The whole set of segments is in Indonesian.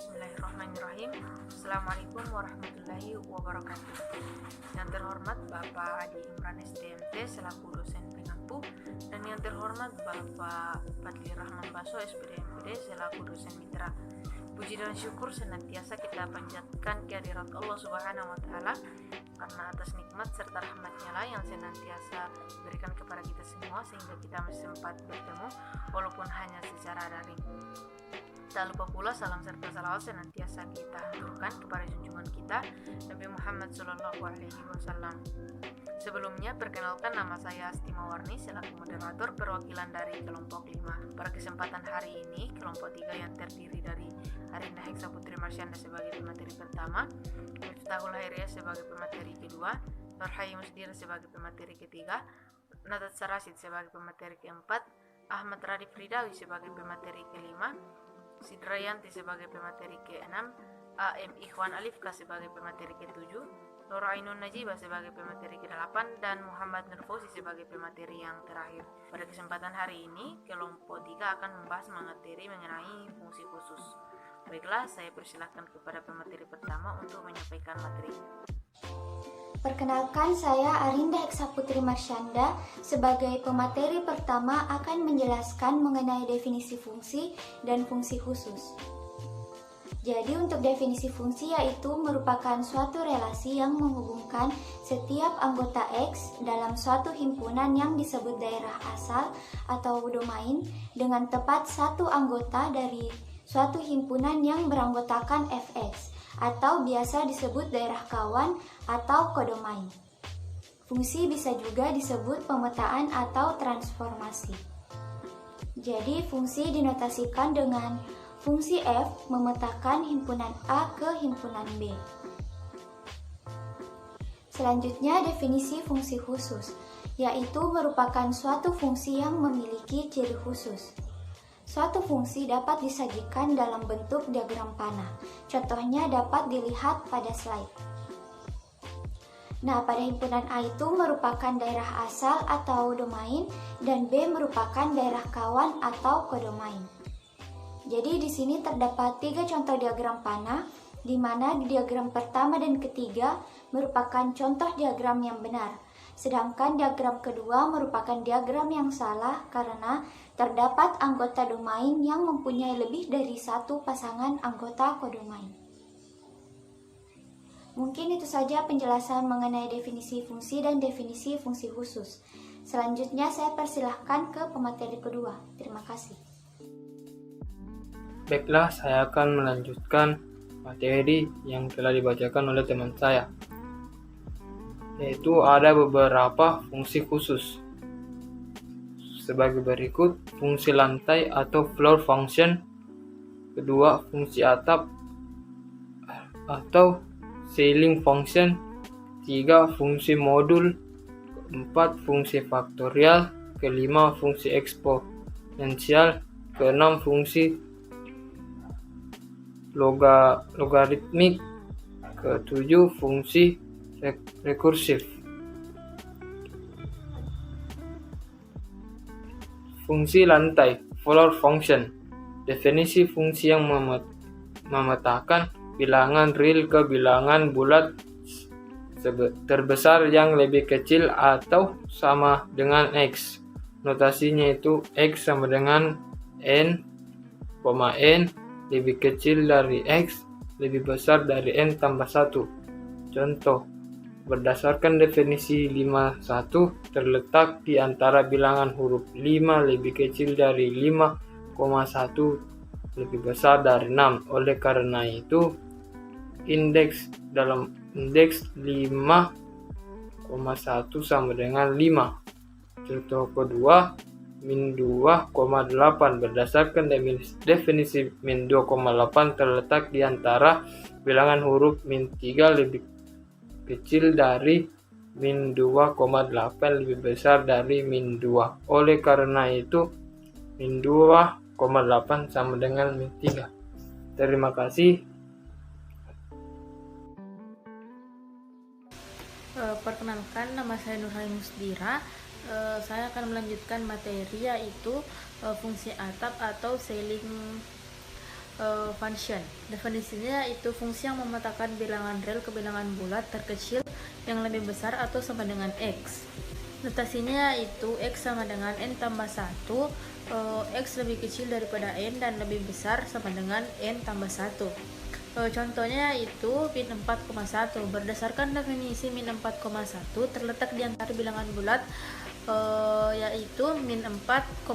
Bismillahirrahmanirrahim. Assalamualaikum warahmatullahi wabarakatuh. Yang terhormat Bapak Adi Imran STMT selaku dosen pengampu, dan yang terhormat Bapak Fadli Rahman Baso SPD MPD selaku dosen mitra. Puji dan syukur senantiasa kita panjatkan kehadirat Allah Subhanahu wa Ta'ala, karena atas nikmat serta rahmatnya lah yang senantiasa berikan kepada kita semua sehingga kita masih sempat bertemu walaupun hanya secara daring. Tak lupa pula salam serta salawat senantiasa kita haturkan kepada junjungan kita Nabi Muhammad SAW. Sebelumnya, perkenalkan, nama saya Asti Mawarni selaku moderator perwakilan dari kelompok 5. Pada kesempatan hari ini, kelompok 3 yang terdiri dari Arinda Heksa Putri Marsyanda sebagai pemateri pertama, Miftahul Hairiyah sebagai pemateri kedua, Nurhayi Musdira sebagai pemateri ketiga, Nadat Sarasid sebagai pemateri keempat, Ahmad Radif Ridawi sebagai pemateri kelima, Sidrayanti sebagai pemateri ke-6, AM Ikhwan Alifka sebagai pemateri ke-7, Nora Ainun Najibah sebagai pemateri ke-8, dan Muhammad Nurfosi sebagai pemateri yang terakhir. Pada kesempatan hari ini, kelompok 3 akan membahas materi mengenai fungsi khusus. Baiklah, saya persilahkan kepada pemateri pertama untuk menyampaikan materi. Perkenalkan, saya Arinda Heksa Putri Marsyanda sebagai pemateri pertama akan menjelaskan mengenai definisi fungsi dan fungsi khusus. Jadi untuk definisi fungsi yaitu merupakan suatu relasi yang menghubungkan setiap anggota X dalam suatu himpunan yang disebut daerah asal atau domain dengan tepat satu anggota dari suatu himpunan yang beranggotakan Fx atau biasa disebut daerah kawan atau kodomain. Fungsi bisa juga disebut pemetaan atau transformasi. Jadi fungsi dinotasikan dengan fungsi F memetakan himpunan A ke himpunan B. Selanjutnya, definisi fungsi khusus, yaitu merupakan suatu fungsi yang memiliki ciri khusus. Suatu fungsi dapat disajikan dalam bentuk diagram panah. Contohnya dapat dilihat pada slide. Nah, pada himpunan A itu merupakan daerah asal atau domain, dan B merupakan daerah kawan atau kodomain. Jadi di sini terdapat 3 contoh diagram panah, di mana di diagram pertama dan ketiga merupakan contoh diagram yang benar. Sedangkan diagram kedua merupakan diagram yang salah karena terdapat anggota domain yang mempunyai lebih dari satu pasangan anggota kodomain. Mungkin itu saja penjelasan mengenai definisi fungsi dan definisi fungsi khusus. Selanjutnya saya persilahkan ke pemateri kedua. Terima kasih. Baiklah, saya akan melanjutkan materi yang telah dibacakan oleh teman saya, yaitu ada beberapa fungsi khusus. Sebagai berikut: fungsi lantai atau floor function, kedua fungsi atap atau ceiling function, 3 fungsi modul, 4 fungsi faktorial, kelima fungsi eksponensial, keenam fungsi logaritmik, ketujuh fungsi rekursif. Fungsi lantai, floor function, definisi fungsi yang memetakan bilangan real ke bilangan bulat terbesar yang lebih kecil atau sama dengan X. Notasinya itu X sama dengan N, N lebih kecil dari X, lebih besar dari N tambah 1. Contoh, berdasarkan definisi 51, terletak di antara bilangan huruf 5 lebih kecil dari 5,1 lebih besar dari 6. Oleh karena itu, indeks 5,1 sama dengan 5. Contoh kedua, min 2,8. Berdasarkan definisi min 2,8 terletak di antara bilangan huruf min 3 lebih kecil dari min 2,8 lebih besar dari min 2. Oleh karena itu, min 2,8 sama dengan min 3. Terima kasih. Perkenalkan, nama saya Nurhayi Musdira saya akan melanjutkan materi yaitu fungsi atap atau ceiling function. Definisinya yaitu fungsi yang memetakan bilangan real ke bilangan bulat terkecil yang lebih besar atau sama dengan X. Notasinya yaitu X sama dengan N tambah 1, X lebih kecil daripada N dan lebih besar sama dengan N tambah 1. Contohnya yaitu min 4,1. Berdasarkan definisi min 4,1 terletak di antara bilangan bulat yaitu min 4,1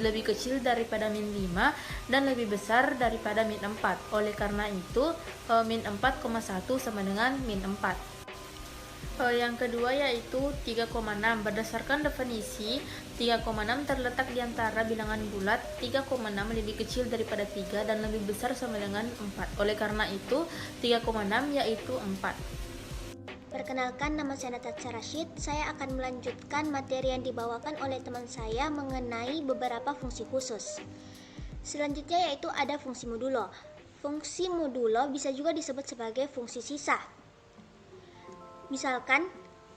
lebih kecil daripada min 5 dan lebih besar daripada min 4. Oleh karena itu min 4,1 sama dengan min 4. Yang kedua yaitu 3,6. Berdasarkan definisi 3,6 terletak di antara bilangan bulat 3,6 lebih kecil daripada 3 dan lebih besar sama dengan 4. Oleh karena itu 3,6 yaitu 4. Perkenalkan, nama saya Natasha Rashid. Saya akan melanjutkan materi yang dibawakan oleh teman saya mengenai beberapa fungsi khusus. Selanjutnya yaitu ada fungsi modulo. Fungsi modulo bisa juga disebut sebagai fungsi sisa. Misalkan,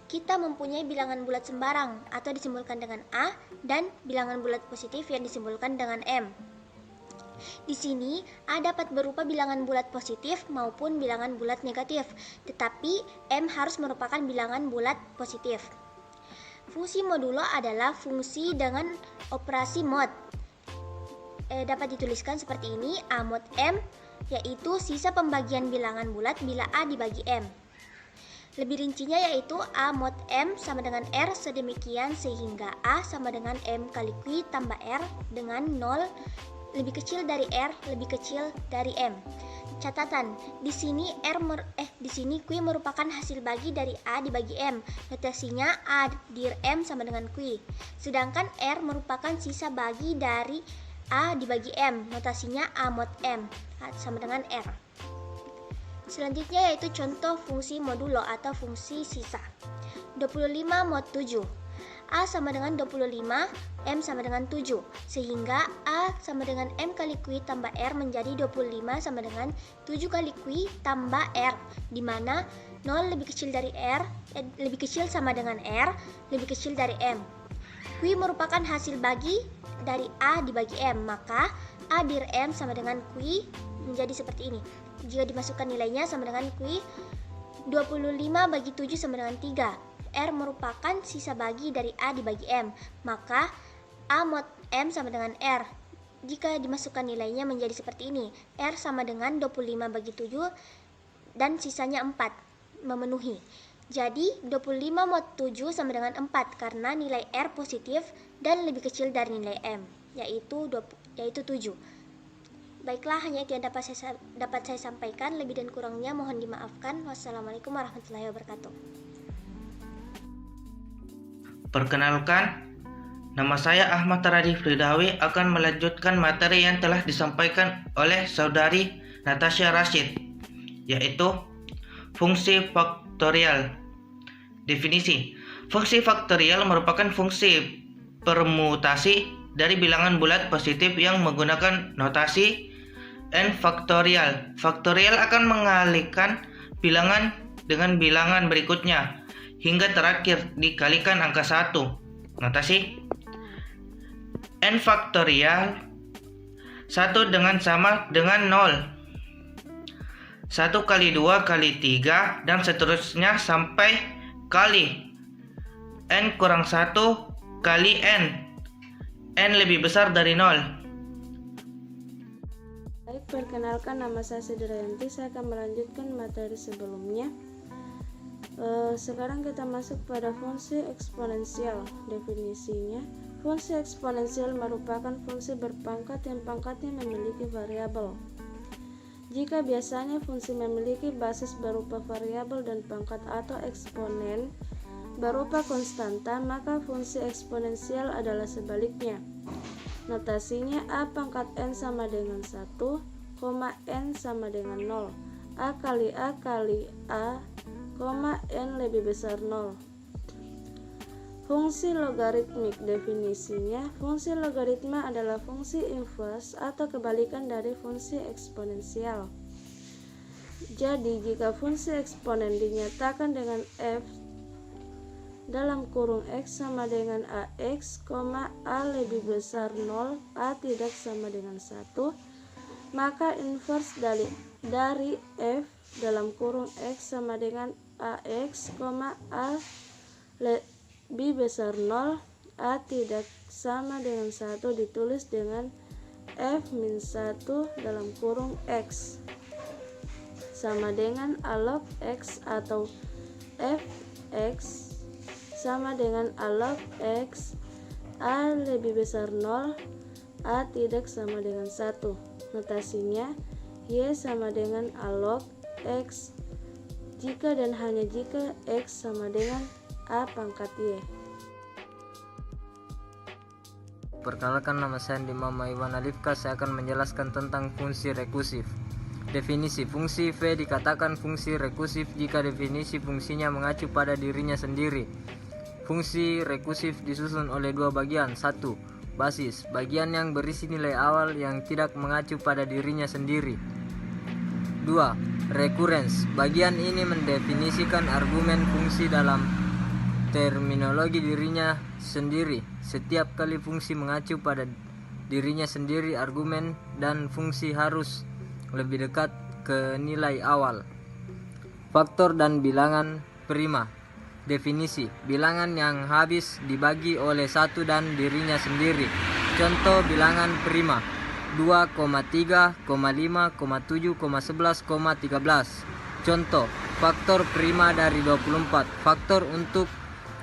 kita mempunyai bilangan bulat sembarang atau disimbolkan dengan A dan bilangan bulat positif yang disimbolkan dengan M. Di sini A dapat berupa bilangan bulat positif maupun bilangan bulat negatif, tetapi M harus merupakan bilangan bulat positif. Fungsi modulo adalah fungsi dengan operasi mod. Dapat dituliskan seperti ini, A mod M, yaitu sisa pembagian bilangan bulat bila A dibagi M. Lebih rincinya yaitu A mod M sama dengan R sedemikian sehingga A sama dengan M kali Q tambah R dengan 0 lebih kecil dari R lebih kecil dari M. Catatan, di sini Q merupakan hasil bagi dari A dibagi M. Notasinya A dir M sama dengan Q. Sedangkan R merupakan sisa bagi dari A dibagi M. Notasinya A mod M sama dengan R. Selanjutnya yaitu contoh fungsi modulo atau fungsi sisa. 25 mod 7. A sama dengan 25, M sama dengan 7, sehingga A sama dengan M kali Q tambah R menjadi 25 sama dengan 7 kali Q tambah R, di mana 0 lebih kecil dari R, lebih kecil sama dengan R, lebih kecil dari M. Q merupakan hasil bagi dari A dibagi M, maka A dir M sama dengan Q menjadi seperti ini. Jika dimasukkan nilainya sama dengan Q, 25 bagi 7 sama dengan 3. R merupakan sisa bagi dari A dibagi M, maka A mod M sama dengan R. Jika dimasukkan nilainya menjadi seperti ini, R sama dengan 25 bagi 7 dan sisanya 4, memenuhi. Jadi 25 mod 7 sama dengan 4 karena nilai R positif dan lebih kecil dari nilai M, yaitu 7. Baiklah, hanya itu yang dapat saya sampaikan. Lebih dan kurangnya mohon dimaafkan. Wassalamualaikum warahmatullahi wabarakatuh. Perkenalkan, nama saya Ahmad Radif Ridawi akan melanjutkan materi yang telah disampaikan oleh saudari Natasha Rashid, yaitu fungsi faktorial. Definisi: fungsi faktorial merupakan fungsi permutasi dari bilangan bulat positif yang menggunakan notasi n faktorial. Faktorial akan mengalihkan bilangan dengan bilangan berikutnya hingga terakhir dikalikan angka 1. Notasi n faktorial 1 dengan sama dengan 0, 1 kali 2 kali 3 dan seterusnya sampai kali n kurang 1 kali n lebih besar dari 0. Baik, perkenalkan, nama saya Sidrayanti. Saya akan melanjutkan materi sebelumnya. Sekarang kita masuk pada fungsi eksponensial. Definisinya, fungsi eksponensial merupakan fungsi berpangkat yang pangkatnya memiliki variabel. Jika biasanya fungsi memiliki basis berupa variabel dan pangkat atau eksponen berupa konstanta, maka fungsi eksponensial adalah sebaliknya. Notasinya A pangkat n sama dengan 1, n sama dengan 0, A kali A, n lebih besar 0. Fungsi logaritmik. Definisinya, fungsi logaritma adalah fungsi inverse atau kebalikan dari fungsi eksponensial. Jadi, jika fungsi eksponen dinyatakan dengan f dalam kurung X sama dengan AX, A lebih besar 0, A tidak sama dengan 1, maka inverse dari F dalam kurung X sama dengan AX, A lebih besar 0, A tidak sama dengan 1 ditulis dengan F-1 dalam kurung X sama dengan A log X atau Fx sama dengan A log X, A lebih besar 0, A tidak sama dengan 1. Notasinya Y sama dengan A log X jika dan hanya jika X sama dengan A pangkat Y. Perkenalkan, nama saya Mama Iwan Alifka. Saya akan menjelaskan tentang fungsi rekursif. Definisi fungsi V dikatakan fungsi rekursif jika definisi fungsinya mengacu pada dirinya sendiri. Fungsi rekursif disusun oleh dua bagian. 1. Basis, bagian yang berisi nilai awal yang tidak mengacu pada dirinya sendiri. 2. Recurrence, bagian ini mendefinisikan argumen fungsi dalam terminologi dirinya sendiri. Setiap kali fungsi mengacu pada dirinya sendiri, argumen dan fungsi harus lebih dekat ke nilai awal. Faktor dan bilangan prima. Definisi, bilangan yang habis dibagi oleh satu dan dirinya sendiri. Contoh bilangan prima 2,3, 5, 7, 11, 13. Contoh, faktor prima dari 24. Faktor untuk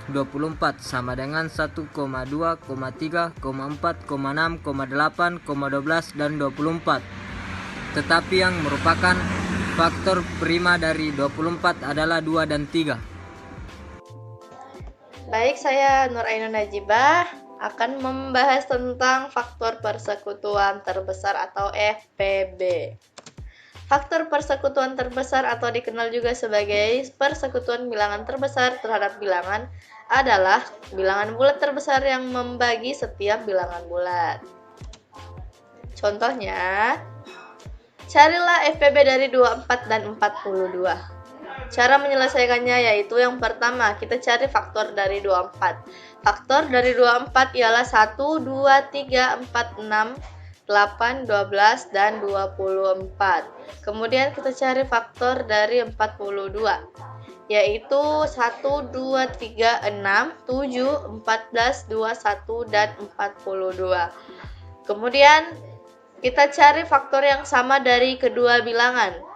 24 sama dengan 1,2, 3, 4, 6, 8, 12, dan 24. Tetapi yang merupakan faktor prima dari 24 adalah 2 dan 3. Baik, saya Nur Ainun Najibah akan membahas tentang faktor persekutuan terbesar atau FPB. Faktor persekutuan terbesar atau dikenal juga sebagai persekutuan bilangan terbesar terhadap bilangan adalah bilangan bulat terbesar yang membagi setiap bilangan bulat. Contohnya, carilah FPB dari 24 dan 42. Cara menyelesaikannya yaitu yang pertama, kita cari faktor dari 24. Faktor dari 24 ialah 1, 2, 3, 4, 6, 8, 12, dan 24. Kemudian kita cari faktor dari 42, yaitu 1, 2, 3, 6, 7, 14, 21, dan 42. Kemudian kita cari faktor yang sama dari kedua bilangan.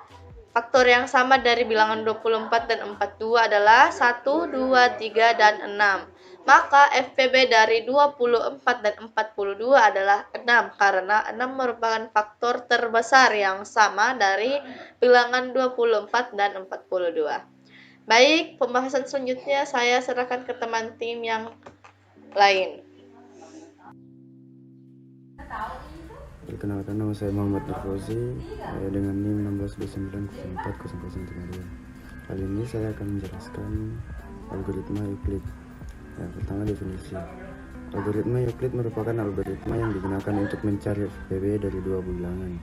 Faktor yang sama dari bilangan 24 dan 42 adalah 1, 2, 3, dan 6. Maka FPB dari 24 dan 42 adalah 6 karena 6 merupakan faktor terbesar yang sama dari bilangan 24 dan 42. Baik, pembahasan selanjutnya saya serahkan ke teman tim yang lain. Perkenalkan, nama saya Muhammad Nurfauzi dengan NIM 1629040032. Kali ini saya akan menjelaskan algoritma Euclid. Yang pertama, definisi. Algoritma Euclid merupakan algoritma yang digunakan untuk mencari FPB dari dua bilangan.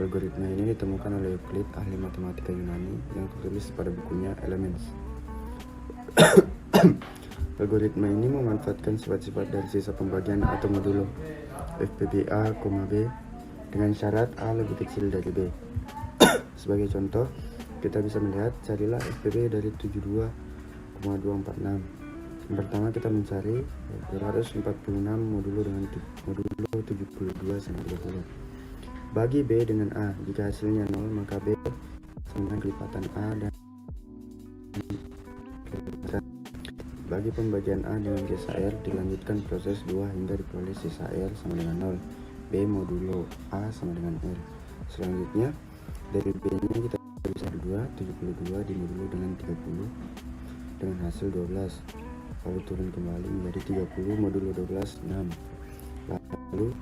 Algoritma ini ditemukan oleh Euclid, ahli matematika Yunani, yang tertulis pada bukunya Elements. Algoritma ini memanfaatkan sifat-sifat dari sisa pembagian atau modulo FPB A, B dengan syarat A lebih kecil dari B. Sebagai contoh, kita bisa melihat carilah FPB dari 72,246. Yang pertama kita mencari 246 modulo dengan modulo 72 sama 30. Bagi B dengan A, jika hasilnya 0 maka B sama dengan kelipatan A dan bagi pembagian A dengan sisa R, dilanjutkan proses 2 hingga diperoleh sisa R sama dengan 0. B modulo A sama dengan R. Selanjutnya, dari B-nya kita bisa 72 dimodulo dengan 30 dengan hasil 12. Lalu turun kembali menjadi 30 modulo 12, 6. Lalu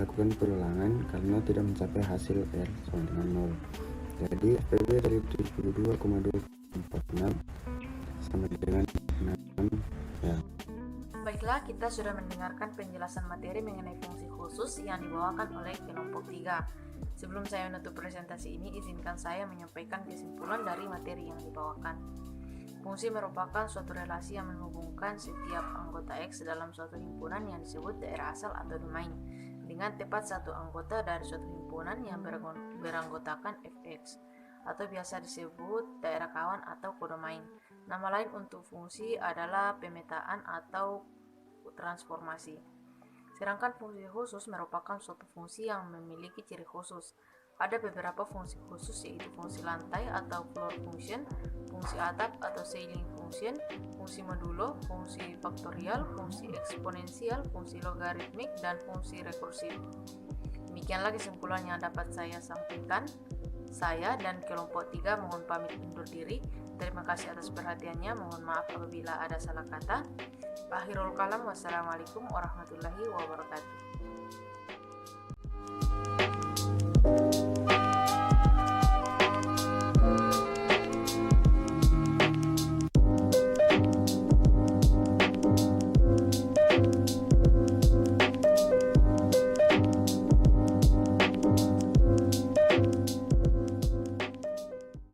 lakukan perulangan karena tidak mencapai hasil R sama dengan 0. Jadi FPB dari 72,246 sama dengan 6 ya. Baiklah, kita sudah mendengarkan penjelasan materi mengenai fungsi khusus yang dibawakan oleh kelompok 3. Sebelum saya menutup presentasi ini, izinkan saya menyampaikan kesimpulan dari materi yang dibawakan. Fungsi merupakan suatu relasi yang menghubungkan setiap anggota X dalam suatu himpunan yang disebut daerah asal atau domain, dengan tepat satu anggota dari suatu himpunan yang beranggotakan Fx, atau biasa disebut daerah kawan atau kodomain. Nama lain untuk fungsi adalah pemetaan atau transformasi. Sedangkan fungsi khusus merupakan suatu fungsi yang memiliki ciri khusus. Ada beberapa fungsi khusus, yaitu fungsi lantai atau floor function, fungsi atap atau ceiling function, fungsi modulo, fungsi faktorial, fungsi eksponensial, fungsi logaritmik, dan fungsi rekursif. Demikianlah kesimpulan yang dapat saya sampaikan. Saya dan kelompok 3 mohon pamit undur diri. Terima kasih atas perhatiannya. Mohon maaf apabila ada salah kata. Akhirul kalam. Wassalamualaikum warahmatullahi wabarakatuh.